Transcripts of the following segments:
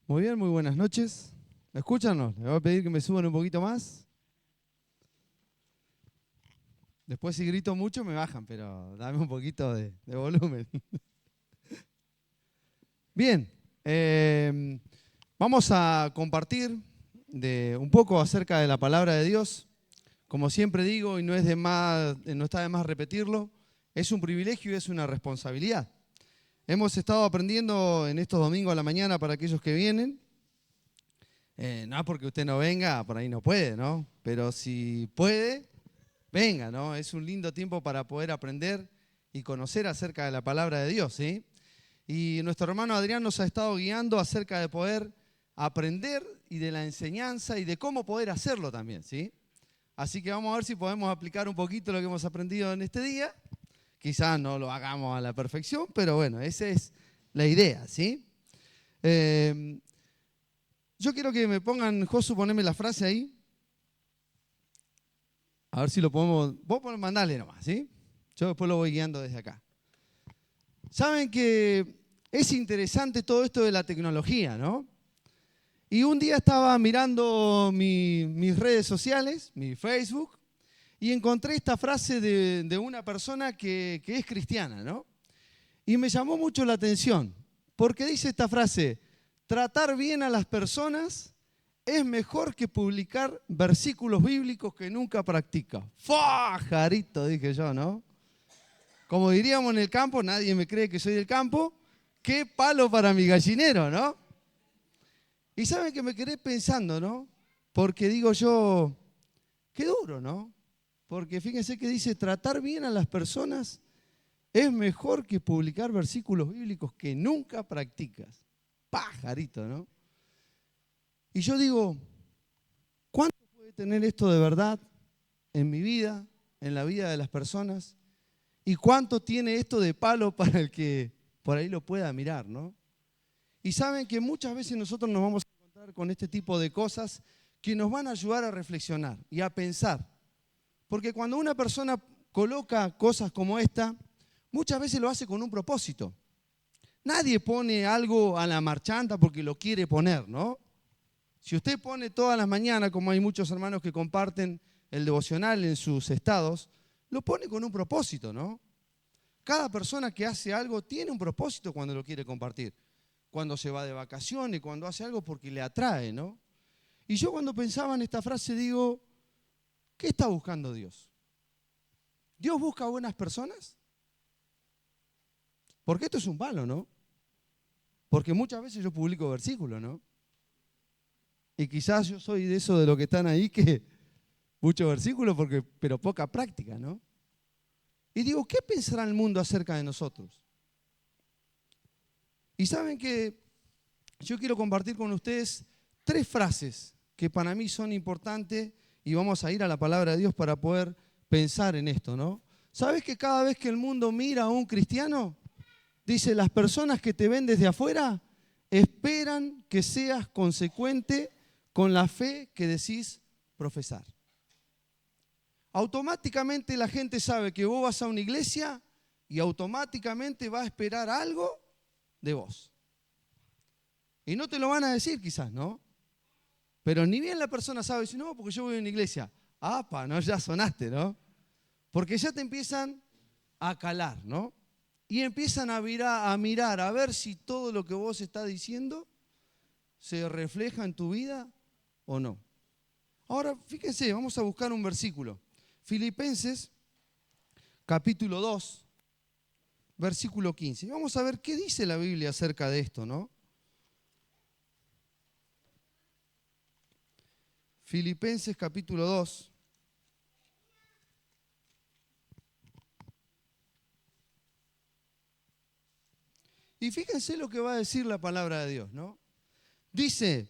Muy bien, muy buenas noches. ¿Me escuchan o no? Les voy a pedir que me suban un poquito más. Después si grito mucho me bajan, pero dame un poquito de volumen. Bien, vamos a compartir un poco acerca de la palabra de Dios. Como siempre digo, y no está de más repetirlo, es un privilegio y es una responsabilidad. Hemos estado aprendiendo en estos domingos a la mañana para aquellos que vienen. No porque usted no venga, por ahí no puede, ¿no? Pero si puede, venga, ¿no? Es un lindo tiempo para poder aprender y conocer acerca de la palabra de Dios, ¿sí? Y nuestro hermano Adrián nos ha estado guiando acerca de poder aprender y de la enseñanza y de cómo poder hacerlo también, ¿sí? Así que vamos a ver si podemos aplicar un poquito lo que hemos aprendido en este día. Quizás no lo hagamos a la perfección, pero bueno, esa es la idea, ¿sí? Eh, yo quiero que me pongan, Josu, poneme la frase ahí. A ver si lo podemos. Vos mandale nomás, ¿sí? Yo después lo voy guiando desde acá. Saben que es interesante todo esto de la tecnología, ¿no? Y un día estaba mirando mis redes sociales, mi Facebook, y encontré esta frase de una persona que es cristiana, ¿no? Y me llamó mucho la atención, porque dice esta frase: tratar bien a las personas es mejor que publicar versículos bíblicos que nunca practica. ¡Fua! Jarito, dije yo, ¿no? Como diríamos en el campo, nadie me cree que soy del campo. ¡Qué palo para mi gallinero!, ¿no? Y saben que me quedé pensando, ¿no? Porque digo yo, qué duro, ¿no? Porque fíjense que dice, tratar bien a las personas es mejor que publicar versículos bíblicos que nunca practicas. Pajarito, ¿no? Y yo digo, ¿cuánto puede tener esto de verdad en mi vida, en la vida de las personas? ¿Y cuánto tiene esto de palo para el que por ahí lo pueda mirar, ¿no? Y saben que muchas veces nosotros nos vamos a encontrar con este tipo de cosas que nos van a ayudar a reflexionar y a pensar. Porque cuando una persona coloca cosas como esta, muchas veces lo hace con un propósito. Nadie pone algo a la marchanta porque lo quiere poner, ¿no? Si usted pone todas las mañanas, como hay muchos hermanos que comparten el devocional en sus estados, lo pone con un propósito, ¿no? Cada persona que hace algo tiene un propósito cuando lo quiere compartir. Cuando se va de vacaciones, cuando hace algo porque le atrae, ¿no? Y yo cuando pensaba en esta frase digo, ¿qué está buscando Dios? ¿Dios busca buenas personas? Porque esto es un palo, ¿no? Porque muchas veces yo publico versículos, ¿no? Y quizás yo soy de eso de los que están ahí que muchos versículos, pero poca práctica, ¿no? Y digo, ¿qué pensará el mundo acerca de nosotros? Y saben que yo quiero compartir con ustedes 3 frases que para mí son importantes y vamos a ir a la palabra de Dios para poder pensar en esto, ¿no? ¿Sabes que cada vez que el mundo mira a un cristiano, dice, las personas que te ven desde afuera esperan que seas consecuente con la fe que decís profesar? Automáticamente la gente sabe que vos vas a una iglesia y automáticamente va a esperar algo de vos. Y no te lo van a decir quizás, ¿no? Pero ni bien la persona sabe, si no, porque yo voy a una iglesia. ¡Apa! No, ya sonaste, ¿no? Porque ya te empiezan a calar, ¿no? Y empiezan a mirar, a ver si todo lo que vos estás diciendo se refleja en tu vida o no. Ahora, fíjense, vamos a buscar un versículo. Filipenses, capítulo 2, versículo 15. Vamos a ver qué dice la Biblia acerca de esto, ¿no? Filipenses, capítulo 2. Y fíjense lo que va a decir la palabra de Dios, ¿no? Dice,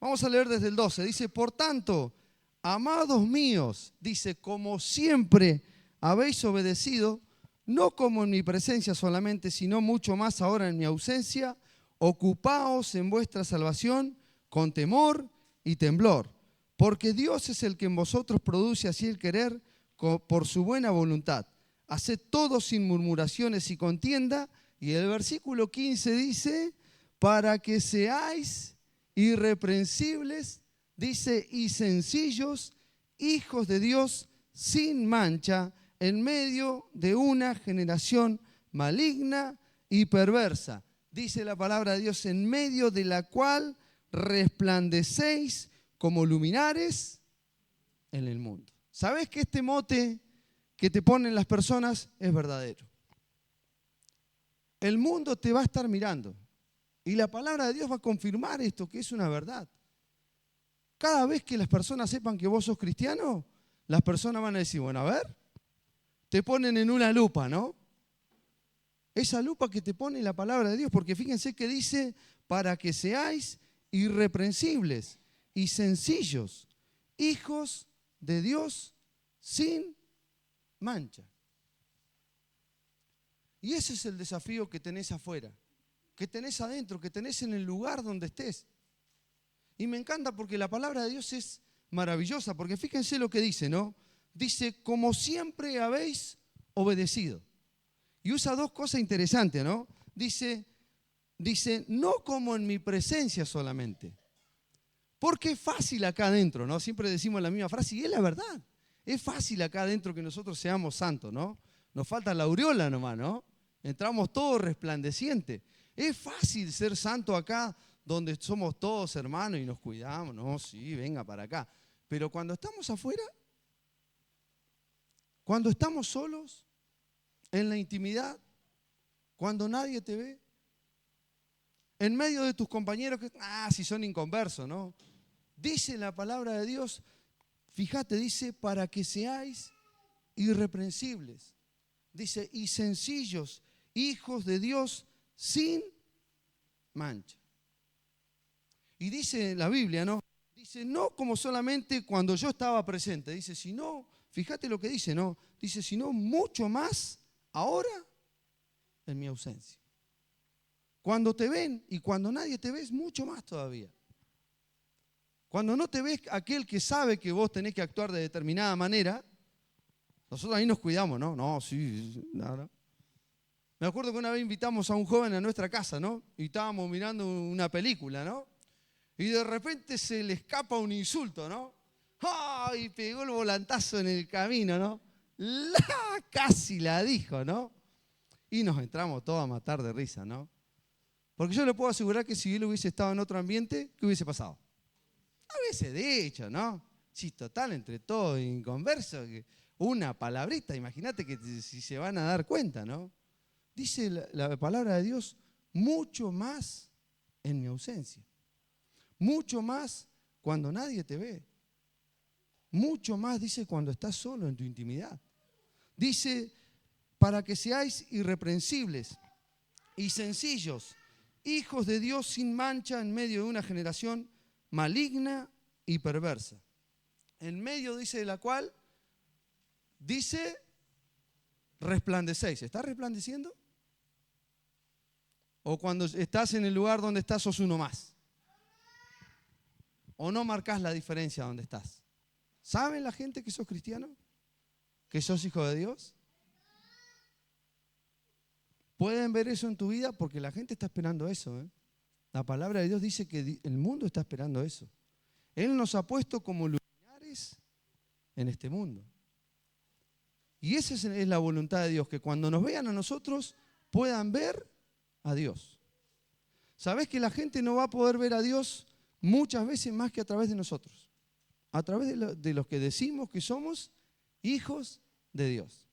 vamos a leer desde el 12, dice, por tanto, amados míos, dice, como siempre habéis obedecido, no como en mi presencia solamente, sino mucho más ahora en mi ausencia, ocupaos en vuestra salvación con temor y temblor, porque Dios es el que en vosotros produce así el querer por su buena voluntad. Haced todo sin murmuraciones y contienda. Y el versículo 15 dice, para que seáis irreprensibles, dice, y sencillos, hijos de Dios sin mancha, en medio de una generación maligna y perversa. Dice la palabra de Dios, en medio de la cual resplandecéis como luminares en el mundo. ¿Sabes que este mote que te ponen las personas es verdadero? El mundo te va a estar mirando y la palabra de Dios va a confirmar esto, que es una verdad. Cada vez que las personas sepan que vos sos cristiano, las personas van a decir, bueno, a ver, te ponen en una lupa, ¿no? Esa lupa que te pone la palabra de Dios, porque fíjense que dice, para que seáis irreprensibles y sencillos, hijos de Dios sin mancha. Y ese es el desafío que tenés afuera, que tenés adentro, que tenés en el lugar donde estés. Y me encanta porque la palabra de Dios es maravillosa, porque fíjense lo que dice, ¿no? Dice, como siempre habéis obedecido. Y usa dos cosas interesantes, ¿no? Dice, no como en mi presencia solamente. Porque es fácil acá adentro, ¿no? Siempre decimos la misma frase y es la verdad. Es fácil acá adentro que nosotros seamos santos, ¿no? Nos falta la aureola nomás, ¿no? Entramos todos resplandecientes. Es fácil ser santo acá donde somos todos hermanos y nos cuidamos. No, sí, venga para acá. Pero cuando estamos afuera, cuando estamos solos, en la intimidad, cuando nadie te ve, en medio de tus compañeros que, si son inconversos, ¿no? Dice la palabra de Dios, fíjate, dice, para que seáis irreprensibles. Dice, y sencillos, hijos de Dios sin mancha. Y dice la Biblia, ¿no? Dice, no como solamente cuando yo estaba presente, dice, sino, fíjate lo que dice, ¿no? Dice, sino mucho más ahora en mi ausencia. Cuando te ven y cuando nadie te ve, es mucho más todavía. Cuando no te ves aquel que sabe que vos tenés que actuar de determinada manera, nosotros ahí nos cuidamos, ¿no? No, sí, nada. Me acuerdo que una vez invitamos a un joven a nuestra casa, ¿no? Y estábamos mirando una película, ¿no? Y de repente se le escapa un insulto, ¿no? ¡Ay! Pegó el volantazo en el camino, ¿no? Casi la dijo, ¿no? Y nos entramos todos a matar de risa, ¿no? Porque yo le puedo asegurar que si él hubiese estado en otro ambiente, ¿qué hubiese pasado? Hubiese dicho, ¿no? Sí, total, entre todos inconversos, una palabrita, imagínate que si se van a dar cuenta, ¿no? Dice la palabra de Dios, mucho más en mi ausencia. Mucho más cuando nadie te ve. Mucho más, dice, cuando estás solo en tu intimidad. Dice, para que seáis irreprensibles y sencillos, hijos de Dios sin mancha en medio de una generación maligna y perversa. En medio, dice, de la cual, dice, resplandecéis. ¿Estás resplandeciendo? ¿O cuando estás en el lugar donde estás sos uno más? ¿O no marcás la diferencia donde estás? ¿Saben la gente que sos cristiano? ¿Que sos hijo de Dios? Pueden ver eso en tu vida porque la gente está esperando eso, ¿eh? La palabra de Dios dice que el mundo está esperando eso. Él nos ha puesto como luminares en este mundo. Y esa es la voluntad de Dios, que cuando nos vean a nosotros puedan ver a Dios. ¿Sabés que la gente no va a poder ver a Dios muchas veces más que a través de nosotros? A través de los que decimos que somos hijos de Dios.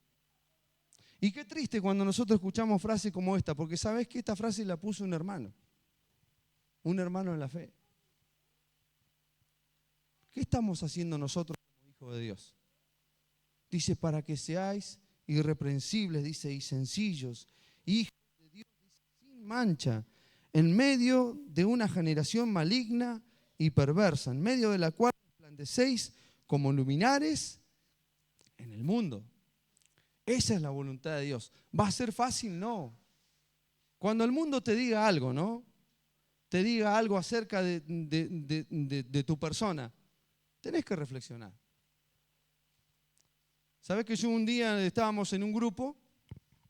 Y qué triste cuando nosotros escuchamos frases como esta, porque sabés que esta frase la puso un hermano en la fe. ¿Qué estamos haciendo nosotros como hijos de Dios? Dice, para que seáis irreprensibles, dice, y sencillos, hijos de Dios, dice, sin mancha, en medio de una generación maligna y perversa, en medio de la cual resplandecéis como luminares en el mundo. Esa es la voluntad de Dios. ¿Va a ser fácil? No. Cuando el mundo te diga algo, ¿no? Te diga algo acerca de tu persona, tenés que reflexionar. ¿Sabés que yo un día estábamos en un grupo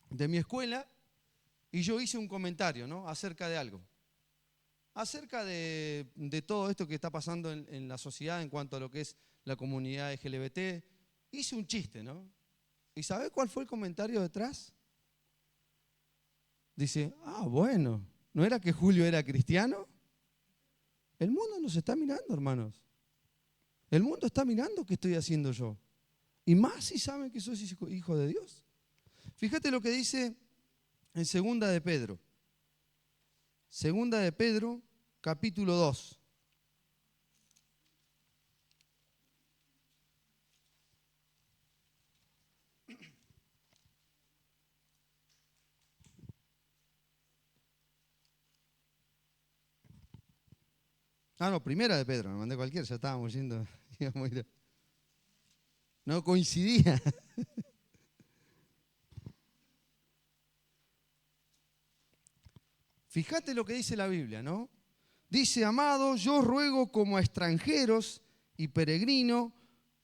de mi escuela y yo hice un comentario, ¿no? Acerca de algo. acerca de todo esto que está pasando en la sociedad en cuanto a lo que es la comunidad LGBT. Hice un chiste, ¿no? ¿Y sabe cuál fue el comentario detrás? Dice, bueno, ¿no era que Julio era cristiano? El mundo nos está mirando, hermanos. El mundo está mirando qué estoy haciendo yo. Y más si saben que soy hijo de Dios. Fíjate lo que dice en Segunda de Pedro. Segunda de Pedro, capítulo 2. No, primera de Pedro, me mandé cualquiera, ya estábamos yendo. No coincidía. Fíjate lo que dice la Biblia, ¿no? Dice, amados, yo os ruego como a extranjeros y peregrinos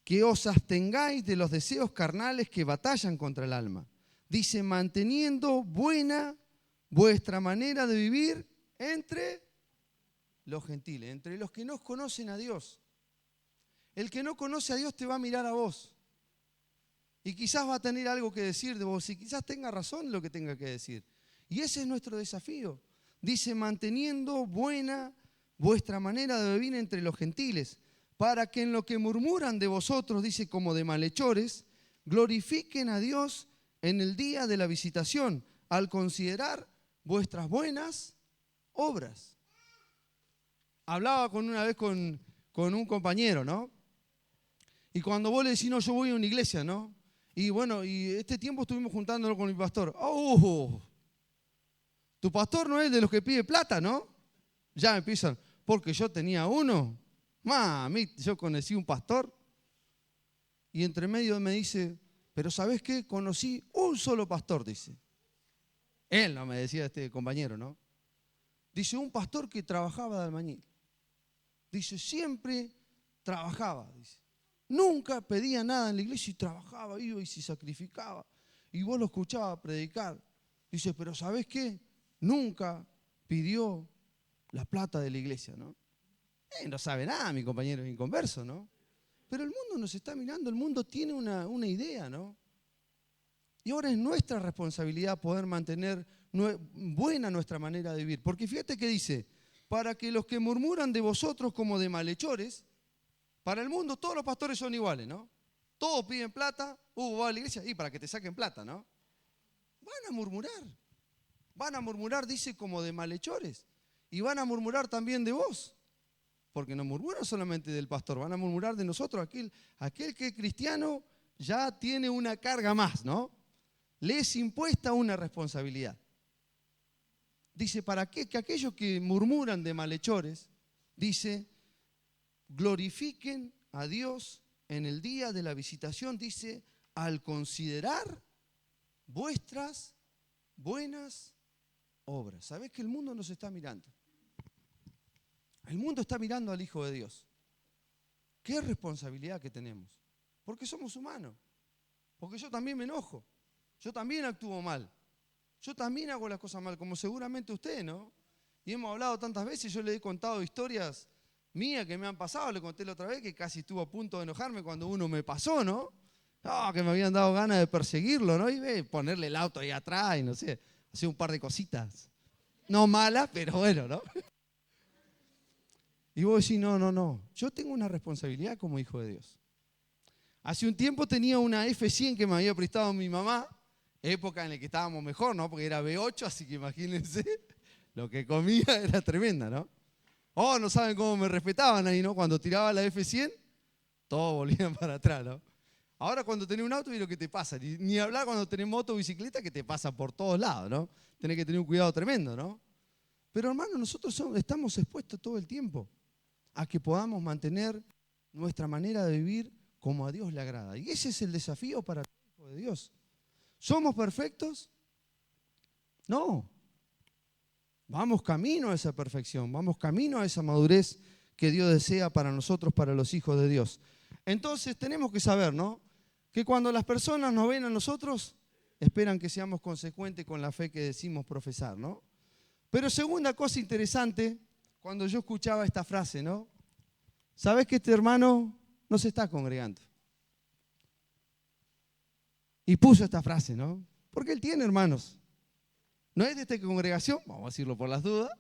que os abstengáis de los deseos carnales que batallan contra el alma. Dice, manteniendo buena vuestra manera de vivir entre los gentiles, entre los que no conocen a Dios. El que no conoce a Dios te va a mirar a vos. Y quizás va a tener algo que decir de vos y quizás tenga razón en lo que tenga que decir. Y ese es nuestro desafío. Dice, manteniendo buena vuestra manera de vivir entre los gentiles, para que en lo que murmuran de vosotros, dice, como de malhechores, glorifiquen a Dios en el día de la visitación, al considerar vuestras buenas obras. Hablaba una vez con un compañero, ¿no? Y cuando vos le decís, no, yo voy a una iglesia, ¿no? Y bueno, y este tiempo estuvimos juntándolo con mi pastor. Tu pastor no es de los que pide plata, ¿no? Ya me empiezan, porque yo tenía uno. Mami, yo conocí un pastor. Y entre medio me dice, pero ¿sabés qué? Conocí un solo pastor, dice. Él no me decía este compañero, ¿no? Dice, un pastor que trabajaba de albañil. Dice, siempre trabajaba, dice. Nunca pedía nada en la iglesia y trabajaba, iba y se sacrificaba. Y vos lo escuchabas predicar. Dice, pero ¿sabés qué? Nunca pidió la plata de la iglesia, ¿no? No sabe nada, mi compañero es inconverso, ¿no? Pero el mundo nos está mirando, el mundo tiene una idea, ¿no? Y ahora es nuestra responsabilidad poder mantener buena nuestra manera de vivir. Porque fíjate que dice, para que los que murmuran de vosotros como de malhechores, para el mundo todos los pastores son iguales, ¿no? Todos piden plata, va a la iglesia, y para que te saquen plata, ¿no? Van a murmurar, dice, como de malhechores. Y van a murmurar también de vos. Porque no murmuran solamente del pastor, van a murmurar de nosotros. Aquel que es cristiano ya tiene una carga más, ¿no? Le es impuesta una responsabilidad. Dice, ¿para qué? Que aquellos que murmuran de malhechores, dice, glorifiquen a Dios en el día de la visitación, dice, al considerar vuestras buenas obras. ¿Sabés que el mundo nos está mirando? El mundo está mirando al Hijo de Dios. ¿Qué responsabilidad que tenemos? Porque somos humanos. Porque yo también me enojo. Yo también actúo mal. Yo también hago las cosas mal, como seguramente usted, ¿no? Y hemos hablado tantas veces, yo le he contado historias mías que me han pasado. Le conté la otra vez que casi estuvo a punto de enojarme cuando uno me pasó, ¿no? Que me habían dado ganas de perseguirlo, ¿no? Y ponerle el auto ahí atrás y no sé, hacer un par de cositas. No malas, pero bueno, ¿no? Y vos decís, no, yo tengo una responsabilidad como hijo de Dios. Hace un tiempo tenía una F100 que me había prestado mi mamá, época en la que estábamos mejor, ¿no? Porque era V8, así que imagínense, lo que comía era tremenda, ¿no? No saben cómo me respetaban ahí, ¿no? Cuando tiraba la F100, todos volvían para atrás, ¿no? Ahora cuando tenés un auto, y lo que te pasa, ni hablar cuando tenés moto o bicicleta, que te pasa por todos lados, ¿no? Tenés que tener un cuidado tremendo, ¿no? Pero hermano, nosotros estamos expuestos todo el tiempo a que podamos mantener nuestra manera de vivir como a Dios le agrada. Y ese es el desafío para todo hijo de Dios. ¿Somos perfectos? No. Vamos camino a esa perfección, vamos camino a esa madurez que Dios desea para nosotros, para los hijos de Dios. Entonces tenemos que saber, ¿no? Que cuando las personas nos ven a nosotros, esperan que seamos consecuentes con la fe que decimos profesar, ¿no? Pero segunda cosa interesante, cuando yo escuchaba esta frase, ¿no? ¿Sabés que este hermano no se está congregando? Y puso esta frase, ¿no? Porque él tiene hermanos. No es de esta congregación, vamos a decirlo por las dudas.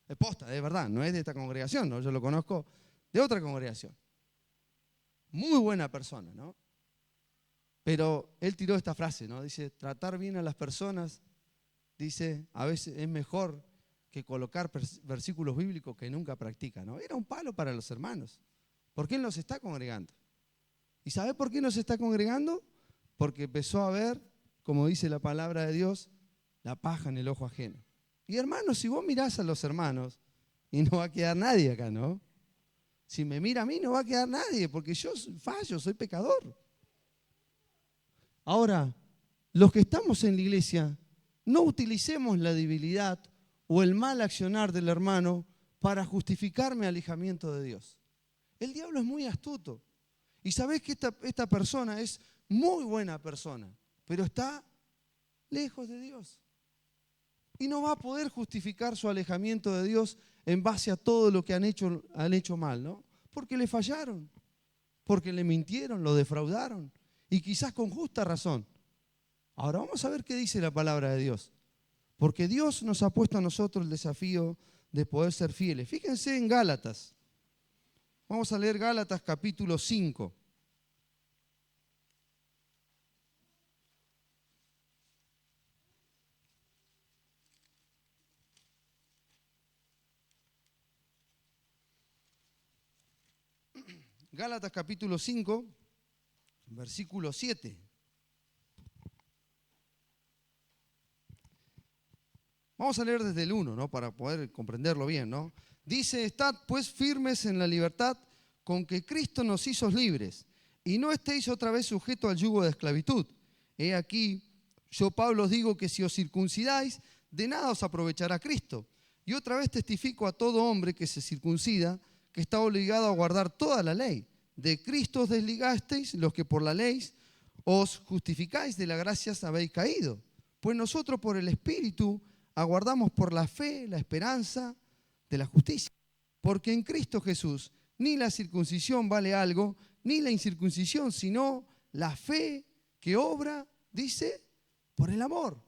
Es posta, de verdad, no es de esta congregación, ¿no? Yo lo conozco de otra congregación. Muy buena persona, ¿no? Pero él tiró esta frase, ¿no? Dice, tratar bien a las personas, dice, a veces es mejor que colocar versículos bíblicos que nunca practica, ¿no? Era un palo para los hermanos, porque él no se está congregando. ¿Y sabe por qué no se está congregando? Porque empezó a ver, como dice la palabra de Dios, la paja en el ojo ajeno. Y hermanos, si vos mirás a los hermanos, y no va a quedar nadie acá, ¿no? Si me mira a mí, no va a quedar nadie, porque yo fallo, soy pecador. Ahora, los que estamos en la iglesia, no utilicemos la debilidad o el mal accionar del hermano para justificar mi alejamiento de Dios. El diablo es muy astuto. Y sabés que esta persona es muy buena persona, pero está lejos de Dios. Y no va a poder justificar su alejamiento de Dios en base a todo lo que han hecho mal, ¿no? Porque le fallaron, porque le mintieron, lo defraudaron, y quizás con justa razón. Ahora vamos a ver qué dice la palabra de Dios. Porque Dios nos ha puesto a nosotros el desafío de poder ser fieles. Fíjense en Gálatas. Vamos a leer Gálatas capítulo 5. Gálatas capítulo 5, versículo 7. Vamos a leer desde el 1, ¿no? Para poder comprenderlo bien, ¿no? Dice, estad pues firmes en la libertad con que Cristo nos hizo libres, y no estéis otra vez sujetos al yugo de esclavitud. He aquí, yo Pablo os digo que si os circuncidáis, de nada os aprovechará Cristo. Y otra vez testifico a todo hombre que se circuncida, que está obligado a guardar toda la ley. De Cristo os desligasteis, los que por la ley os justificáis, de la gracia habéis caído. Pues nosotros por el Espíritu aguardamos por la fe, la esperanza de la justicia. Porque en Cristo Jesús ni la circuncisión vale algo, ni la incircuncisión, sino la fe que obra, dice, por el amor.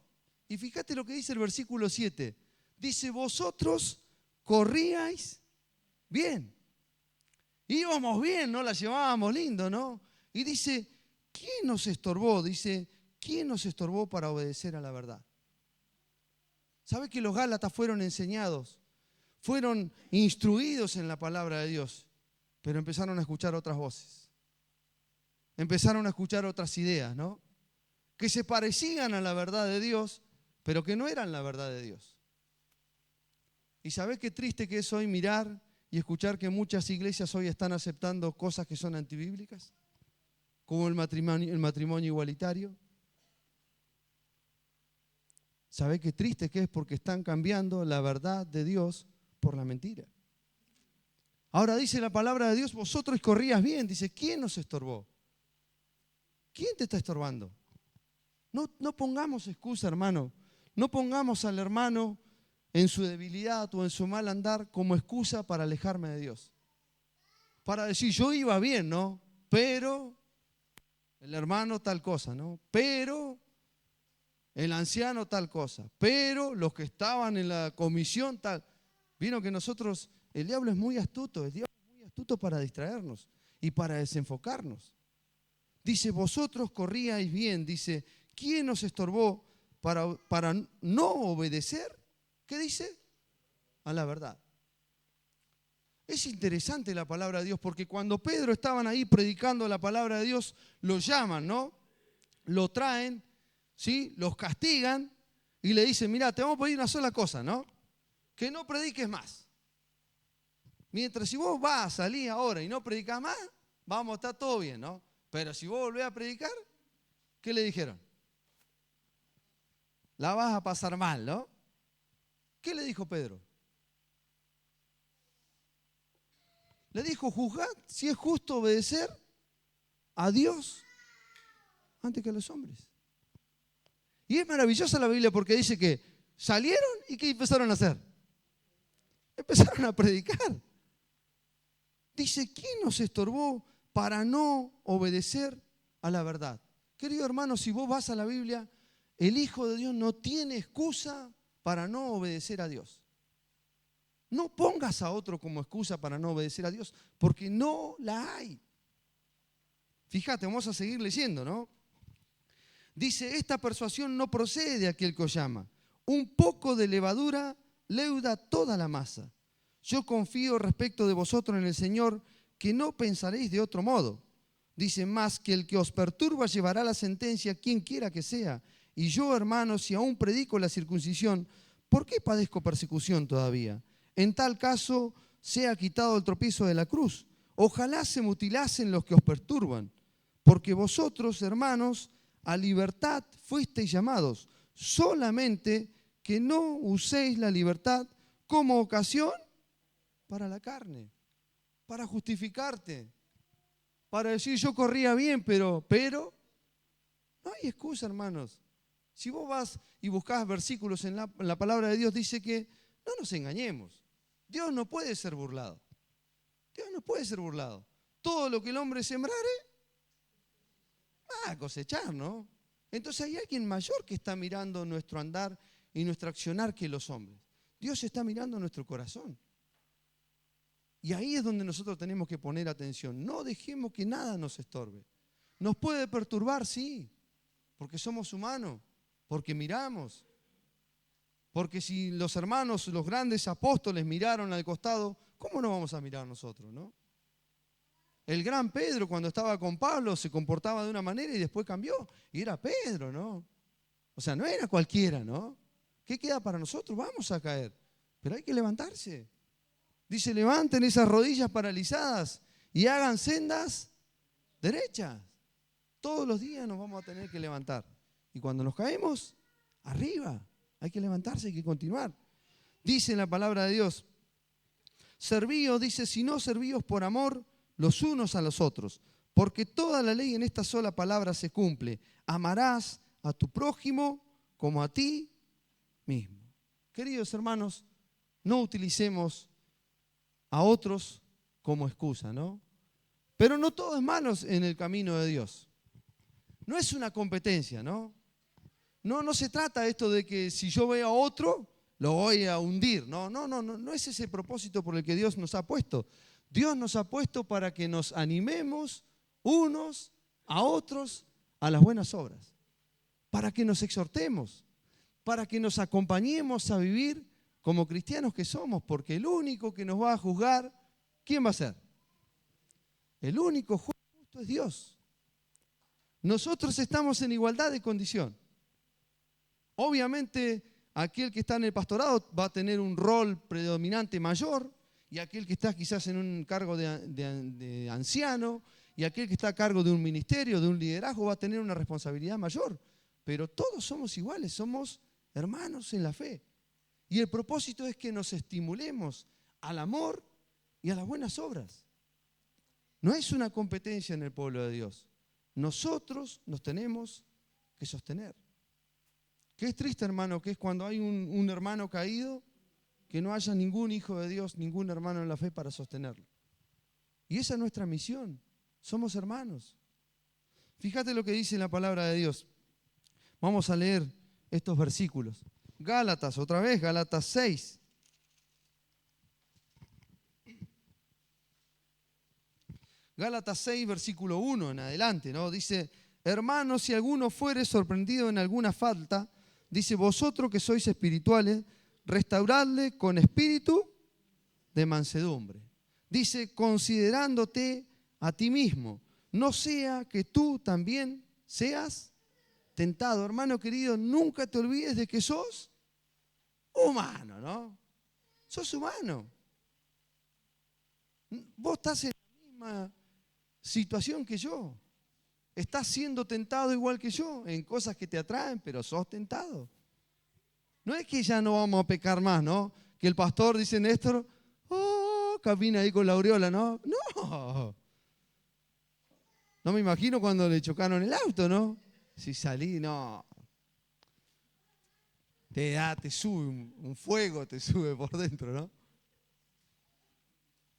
Y fíjate lo que dice el versículo 7. Dice, vosotros corríais bien. Íbamos bien, ¿no? La llevábamos lindo, ¿no? Y dice, ¿quién nos estorbó? Dice, ¿quién nos estorbó para obedecer a la verdad? ¿Sabe que los Gálatas fueron enseñados? Fueron instruidos en la palabra de Dios, pero empezaron a escuchar otras voces. Empezaron a escuchar otras ideas, ¿no? Que se parecían a la verdad de Dios, pero que no eran la verdad de Dios. ¿Y sabés qué triste que es hoy mirar y escuchar que muchas iglesias hoy están aceptando cosas que son antibíblicas? Como el matrimonio igualitario. ¿Sabés qué triste que es? Porque están cambiando la verdad de Dios por la mentira. Ahora dice la palabra de Dios, vosotros corrías bien. Dice, ¿quién nos estorbó? ¿Quién te está estorbando? No pongamos excusa, hermano. No pongamos al hermano en su debilidad o en su mal andar como excusa para alejarme de Dios. Para decir, yo iba bien, ¿no? Pero el hermano tal cosa, ¿no? Pero el anciano tal cosa. Pero los que estaban en la comisión tal. Vieron que nosotros, el diablo es muy astuto. El diablo es muy astuto para distraernos y para desenfocarnos. Dice, vosotros corríais bien. Dice, ¿quién nos estorbó para no obedecer? ¿Qué dice? A la verdad. Es interesante la palabra de Dios porque cuando Pedro estaban ahí predicando la palabra de Dios, lo llaman, ¿no? Lo traen, ¿sí? Los castigan y le dicen, mira, te vamos a pedir una sola cosa, ¿no? Que no prediques más. Mientras si vos vas a salir ahora y no predicas más, vamos a estar todo bien, ¿no? Pero si vos volvés a predicar, ¿qué le dijeron? La vas a pasar mal, ¿no? ¿Qué le dijo Pedro? Le dijo, juzgad si es justo obedecer a Dios antes que a los hombres. Y es maravillosa la Biblia porque dice que salieron y ¿qué empezaron a hacer? Empezaron a predicar. Dice, ¿quién nos estorbó para no obedecer a la verdad? Querido hermano, si vos vas a la Biblia, el Hijo de Dios no tiene excusa para no obedecer a Dios. No pongas a otro como excusa para no obedecer a Dios, porque no la hay. Fíjate, vamos a seguir leyendo, ¿no? Dice, esta persuasión no procede de aquel que os llama. Un poco de levadura leuda toda la masa. Yo confío respecto de vosotros en el Señor, que no pensaréis de otro modo. Dice, más que el que os perturba llevará la sentencia, quien quiera que sea. Y yo, hermanos, si aún predico la circuncisión, ¿por qué padezco persecución todavía? En tal caso, sea quitado el tropiezo de la cruz. Ojalá se mutilasen los que os perturban, porque vosotros, hermanos, a libertad fuisteis llamados, solamente que no uséis la libertad como ocasión para la carne, para justificarte, para decir yo corría bien, pero no hay excusa, hermanos. Si vos vas y buscás versículos en la palabra de Dios, dice que no nos engañemos. Dios no puede ser burlado. Dios no puede ser burlado. Todo lo que el hombre sembrare, va a cosechar, ¿no? Entonces hay alguien mayor que está mirando nuestro andar y nuestro accionar que los hombres. Dios está mirando nuestro corazón. Y ahí es donde nosotros tenemos que poner atención. No dejemos que nada nos estorbe. Nos puede perturbar, sí, porque somos humanos, porque miramos. Porque si los hermanos, los grandes apóstoles miraron al costado, ¿cómo no vamos a mirar nosotros, no? El gran Pedro, cuando estaba con Pablo, se comportaba de una manera y después cambió. Y era Pedro, ¿no? O sea, no era cualquiera, ¿no? ¿Qué queda para nosotros? Vamos a caer. Pero hay que levantarse. Dice, levanten esas rodillas paralizadas y hagan sendas derechas. Todos los días nos vamos a tener que levantar. Y cuando nos caemos, arriba. Hay que levantarse, hay que continuar. Dice en la palabra de Dios, servíos, dice, si no servíos por amor los unos a los otros, porque toda la ley en esta sola palabra se cumple. Amarás a tu prójimo como a ti mismo. Queridos hermanos, no utilicemos a otros como excusa, ¿no? Pero no todo es malo en el camino de Dios. No es una competencia, ¿no? No se trata esto de que si yo veo a otro, lo voy a hundir. No es ese propósito por el que Dios nos ha puesto. Dios nos ha puesto para que nos animemos unos a otros a las buenas obras, para que nos exhortemos, para que nos acompañemos a vivir como cristianos que somos, porque el único que nos va a juzgar, ¿quién va a ser? El único justo es Dios. Nosotros estamos en igualdad de condición. Obviamente, aquel que está en el pastorado va a tener un rol predominante mayor, y aquel que está quizás en un cargo de anciano, y aquel que está a cargo de un ministerio, de un liderazgo, va a tener una responsabilidad mayor. Pero todos somos iguales, somos hermanos en la fe. Y el propósito es que nos estimulemos al amor y a las buenas obras. No es una competencia en el pueblo de Dios. Nosotros nos tenemos que sostener. Qué es triste, hermano, que es cuando hay un hermano caído, que no haya ningún hijo de Dios, ningún hermano en la fe para sostenerlo. Y esa es nuestra misión. Somos hermanos. Fíjate lo que dice la palabra de Dios. Vamos a leer estos versículos. Gálatas, otra vez, Gálatas 6. Gálatas 6, versículo 1 en adelante, ¿no? Dice, hermanos, si alguno fuere sorprendido en alguna falta, dice, vosotros que sois espirituales, restauradle con espíritu de mansedumbre. Dice, considerándote a ti mismo, no sea que tú también seas tentado. Hermano querido, nunca te olvides de que sos humano, ¿no? Sos humano. Vos estás en la misma situación que yo. Estás siendo tentado igual que yo en cosas que te atraen, pero sos tentado. No es que ya no vamos a pecar más, ¿no? Que el pastor dice, Néstor, camina ahí con la aureola, ¿no? No. No me imagino cuando le chocaron el auto, ¿no? Si salí, no. Te sube un fuego, te sube por dentro, ¿no?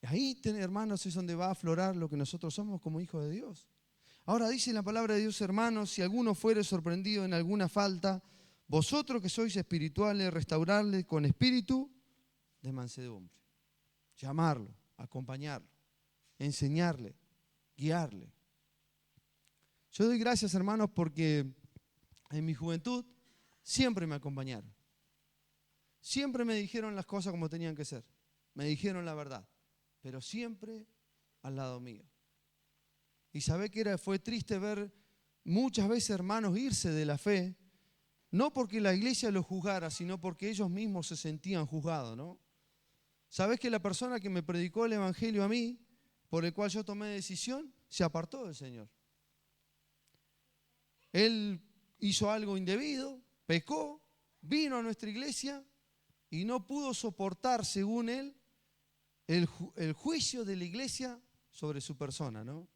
Y ahí, hermanos, es donde va a aflorar lo que nosotros somos como hijos de Dios. Ahora dice la palabra de Dios, hermanos, si alguno fuere sorprendido en alguna falta, vosotros que sois espirituales, restaurarle con espíritu de mansedumbre. Llamarlo, acompañarlo, enseñarle, guiarle. Yo doy gracias, hermanos, porque en mi juventud siempre me acompañaron. Siempre me dijeron las cosas como tenían que ser. Me dijeron la verdad, pero siempre al lado mío. Y sabé que fue triste ver muchas veces hermanos irse de la fe, no porque la iglesia los juzgara, sino porque ellos mismos se sentían juzgados, ¿no? Sabés que la persona que me predicó el evangelio a mí, por el cual yo tomé decisión, se apartó del Señor. Él hizo algo indebido, pecó, vino a nuestra iglesia y no pudo soportar, según él, el juicio de la iglesia sobre su persona, ¿no?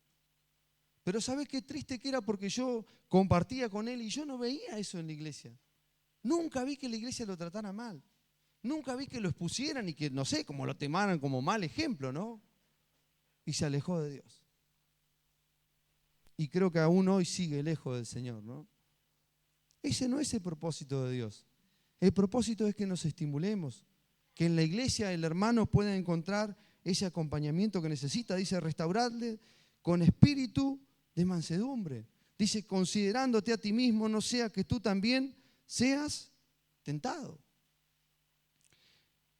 Pero ¿sabés qué triste que era? Porque yo compartía con él y yo no veía eso en la iglesia. Nunca vi que la iglesia lo tratara mal. Nunca vi que lo expusieran y que, no sé, como lo tomaran como mal ejemplo, ¿no? Y se alejó de Dios. Y creo que aún hoy sigue lejos del Señor, ¿no? Ese no es el propósito de Dios. El propósito es que nos estimulemos, que en la iglesia el hermano pueda encontrar ese acompañamiento que necesita. Dice, restaurarle con espíritu de mansedumbre. Dice, considerándote a ti mismo, no sea que tú también seas tentado.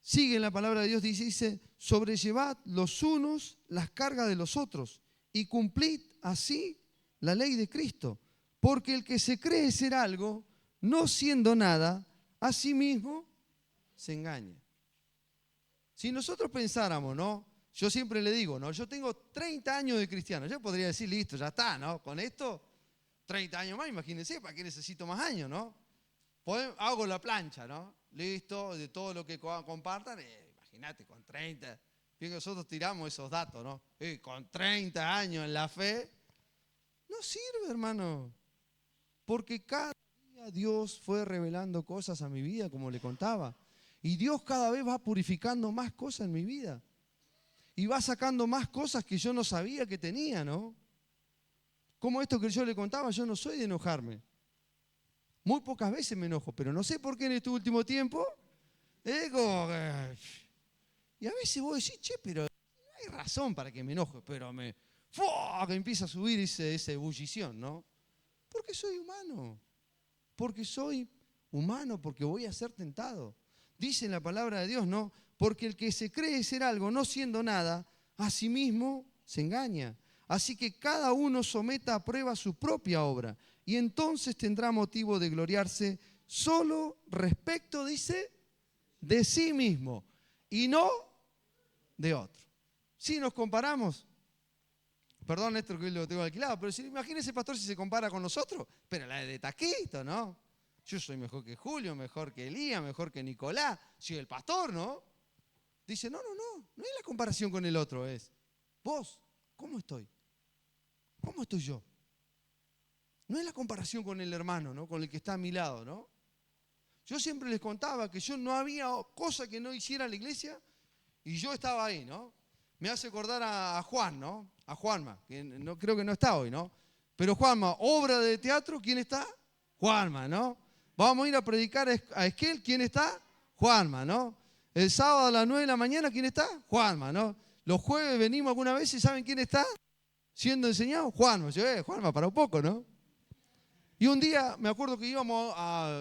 Sigue en la palabra de Dios, dice, sobrellevad los unos las cargas de los otros y cumplid así la ley de Cristo. Porque el que se cree ser algo, no siendo nada, a sí mismo se engaña. Si nosotros pensáramos, ¿no? Yo siempre le digo, ¿no? Yo tengo 30 años de cristiano. Yo podría decir, listo, ya está, ¿no? Con esto, 30 años más, imagínense, ¿para qué necesito más años, no? Hago la plancha, ¿no? Listo, de todo lo que compartan, imagínate, con 30. Bien que nosotros tiramos esos datos, ¿no? Con 30 años en la fe, no sirve, hermano. Porque cada día Dios fue revelando cosas a mi vida, como le contaba. Y Dios cada vez va purificando más cosas en mi vida. Y va sacando más cosas que yo no sabía que tenía, ¿no? Como esto que yo le contaba, yo no soy de enojarme. Muy pocas veces me enojo, pero no sé por qué en este último tiempo, como que... Y a veces vos decís, che, pero no hay razón para que me enoje, pero que empieza a subir esa ebullición, ¿no? Porque soy humano. Porque soy humano, porque voy a ser tentado. Dice en la palabra de Dios, ¿no? Porque el que se cree ser algo no siendo nada, a sí mismo se engaña. Así que cada uno someta a prueba su propia obra y entonces tendrá motivo de gloriarse solo respecto, dice, de sí mismo y no de otro. Si nos comparamos, perdón Néstor que hoy lo tengo alquilado, pero imagínese pastor si se compara con nosotros, pero la de taquito, ¿no? Yo soy mejor que Julio, mejor que Elías, mejor que Nicolás, soy el pastor, ¿no? Dice, no es la comparación con el otro, es vos, ¿cómo estoy? ¿Cómo estoy yo? No es la comparación con el hermano, ¿no? Con el que está a mi lado, ¿no? Yo siempre les contaba que yo no había cosa que no hiciera la iglesia y yo estaba ahí, ¿no? Me hace acordar a Juan, ¿no? A Juanma, que no, creo que no está hoy, ¿no? Pero Juanma, obra de teatro, ¿quién está? Juanma, ¿no? Vamos a ir a predicar a Esquel, ¿quién está? Juanma, ¿no? El sábado a las 9 de la mañana, ¿quién está? Juanma, ¿no? Los jueves venimos alguna vez y ¿saben quién está siendo enseñado? Juanma. Yo, Juanma, para un poco, ¿no? Y un día me acuerdo que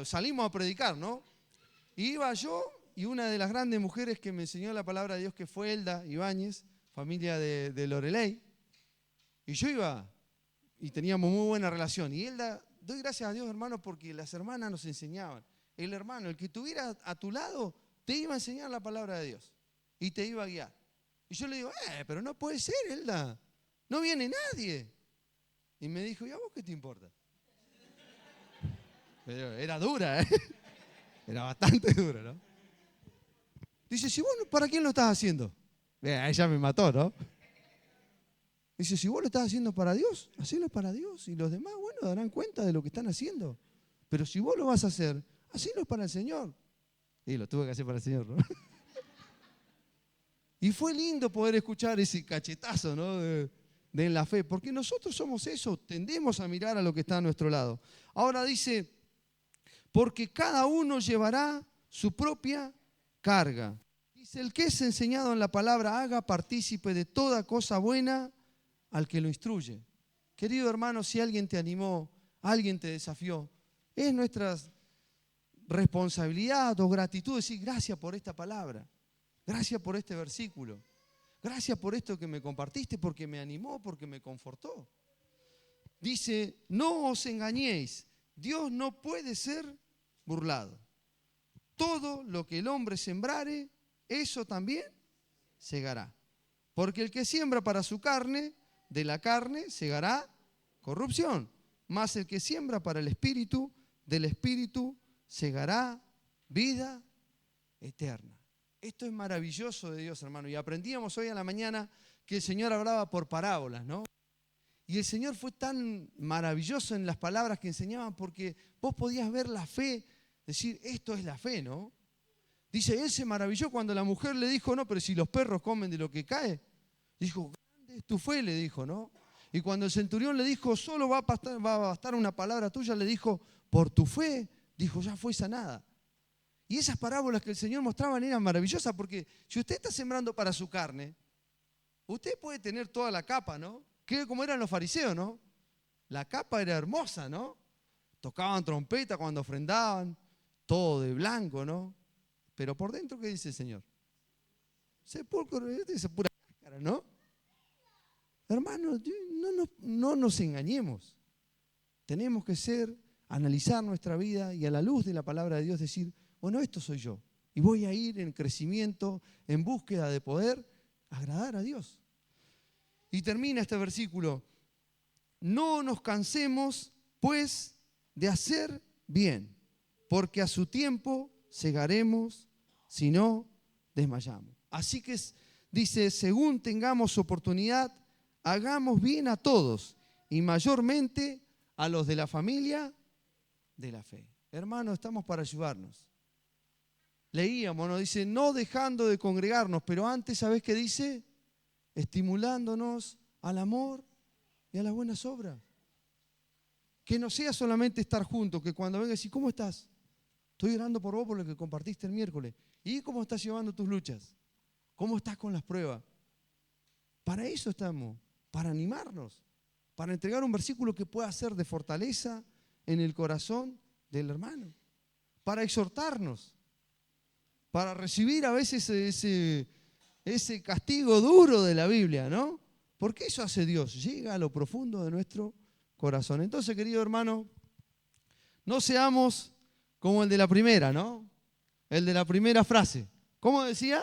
salimos a predicar, ¿no? Y iba yo y una de las grandes mujeres que me enseñó la palabra de Dios, que fue Elda Ibáñez, familia de Loreley. Y yo iba y teníamos muy buena relación. Y Elda, doy gracias a Dios, hermano, porque las hermanas nos enseñaban. El hermano, el que estuviera a tu lado, te iba a enseñar la palabra de Dios y te iba a guiar. Y yo le digo, pero no puede ser, Elda. No viene nadie. Y me dijo, ¿y a vos qué te importa? Pero era dura, ¿eh? Era bastante dura, ¿no? Dice, si vos, ¿para quién lo estás haciendo? Ella me mató, ¿no? Dice, si vos lo estás haciendo para Dios, hacelo para Dios. Y los demás, bueno, darán cuenta de lo que están haciendo. Pero si vos lo vas a hacer, hacelo para el Señor. Y lo tuve que hacer para el Señor, ¿no? Y fue lindo poder escuchar ese cachetazo, ¿no? de en la fe, porque nosotros somos eso, tendemos a mirar a lo que está a nuestro lado. Ahora dice, porque cada uno llevará su propia carga. Dice, el que es enseñado en la palabra, haga partícipe de toda cosa buena al que lo instruye. Querido hermano, si alguien te animó, alguien te desafió, es nuestra responsabilidad o gratitud decir gracias por esta palabra, gracias por este versículo, gracias por esto que me compartiste, porque me animó, porque me confortó. Dice, no os engañéis, Dios no puede ser burlado. Todo lo que el hombre sembrare, eso también segará. Porque el que siembra para su carne, de la carne segará corrupción. Mas el que siembra para el Espíritu, del Espíritu segará vida eterna. Esto es maravilloso de Dios, hermano. Y aprendíamos hoy a la mañana que el Señor hablaba por parábolas, ¿no? Y el Señor fue tan maravilloso en las palabras que enseñaban porque vos podías ver la fe, decir, esto es la fe, ¿no? Dice, Él se maravilló cuando la mujer le dijo, no, pero si los perros comen de lo que cae. Dijo, grande es tu fe, le dijo, ¿no? Y cuando el centurión le dijo, solo va a bastar una palabra tuya, le dijo, por tu fe, dijo, ya fue sanada. Y esas parábolas que el Señor mostraba eran maravillosas porque si usted está sembrando para su carne, usted puede tener toda la capa, ¿no? Que como eran los fariseos, ¿no? La capa era hermosa, ¿no? Tocaban trompeta cuando ofrendaban, todo de blanco, ¿no? Pero por dentro, ¿qué dice el Señor? Sepulcro, dice pura cáscara, ¿no? Hermanos, no nos engañemos. Tenemos que analizar nuestra vida y a la luz de la palabra de Dios decir, bueno, esto soy yo. Y voy a ir en crecimiento, en búsqueda de poder agradar a Dios. Y termina este versículo. No nos cansemos, pues, de hacer bien, porque a su tiempo segaremos si no desmayamos. Así que dice, según tengamos oportunidad, hagamos bien a todos y mayormente a los de la familia de la fe. Hermanos, estamos para ayudarnos. Leíamos, ¿no? Dice, no dejando de congregarnos, pero antes, ¿sabés qué dice? Estimulándonos al amor y a las buenas obras. Que no sea solamente estar juntos, que cuando vengas y ¿cómo estás? Estoy orando por vos por lo que compartiste el miércoles. ¿Y cómo estás llevando tus luchas? ¿Cómo estás con las pruebas? Para eso estamos, para animarnos, para entregar un versículo que pueda ser de fortaleza en el corazón del hermano, para exhortarnos, para recibir a veces ese castigo duro de la Biblia, ¿no? Porque eso hace Dios, llega a lo profundo de nuestro corazón. Entonces, querido hermano, no seamos como el de la primera, ¿no? El de la primera frase. ¿Cómo decía?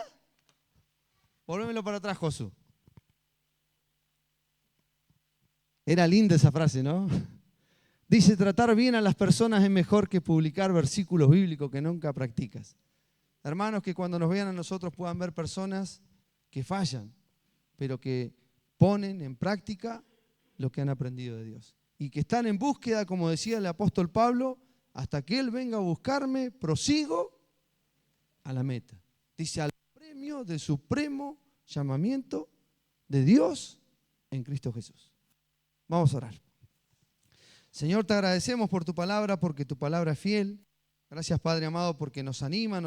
Volvémelo para atrás, Josu. Era linda esa frase, ¿no? Dice, tratar bien a las personas es mejor que publicar versículos bíblicos que nunca practicas. Hermanos, que cuando nos vean a nosotros puedan ver personas que fallan, pero que ponen en práctica lo que han aprendido de Dios. Y que están en búsqueda, como decía el apóstol Pablo, hasta que Él venga a buscarme, prosigo a la meta. Dice, al premio del supremo llamamiento de Dios en Cristo Jesús. Vamos a orar. Señor, te agradecemos por tu palabra, porque tu palabra es fiel. Gracias, Padre amado, porque nos anima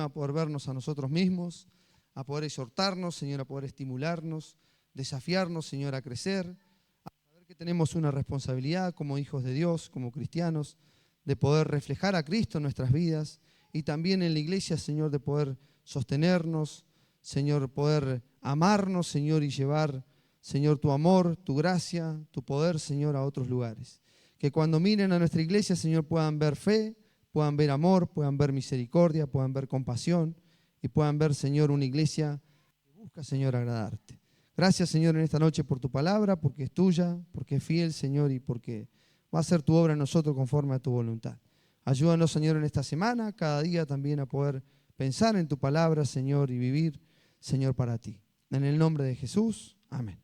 a poder vernos a nosotros mismos, a poder exhortarnos, Señor, a poder estimularnos, desafiarnos, Señor, a crecer, a saber que tenemos una responsabilidad como hijos de Dios, como cristianos, de poder reflejar a Cristo en nuestras vidas y también en la iglesia, Señor, de poder sostenernos, Señor, poder amarnos, Señor, y llevar, Señor, tu amor, tu gracia, tu poder, Señor, a otros lugares. Que cuando miren a nuestra iglesia, Señor, puedan ver fe, puedan ver amor, puedan ver misericordia, puedan ver compasión y puedan ver, Señor, una iglesia que busca, Señor, agradarte. Gracias, Señor, en esta noche por tu palabra, porque es tuya, porque es fiel, Señor, y porque va a ser tu obra en nosotros conforme a tu voluntad. Ayúdanos, Señor, en esta semana, cada día también a poder pensar en tu palabra, Señor, y vivir, Señor, para ti. En el nombre de Jesús, amén.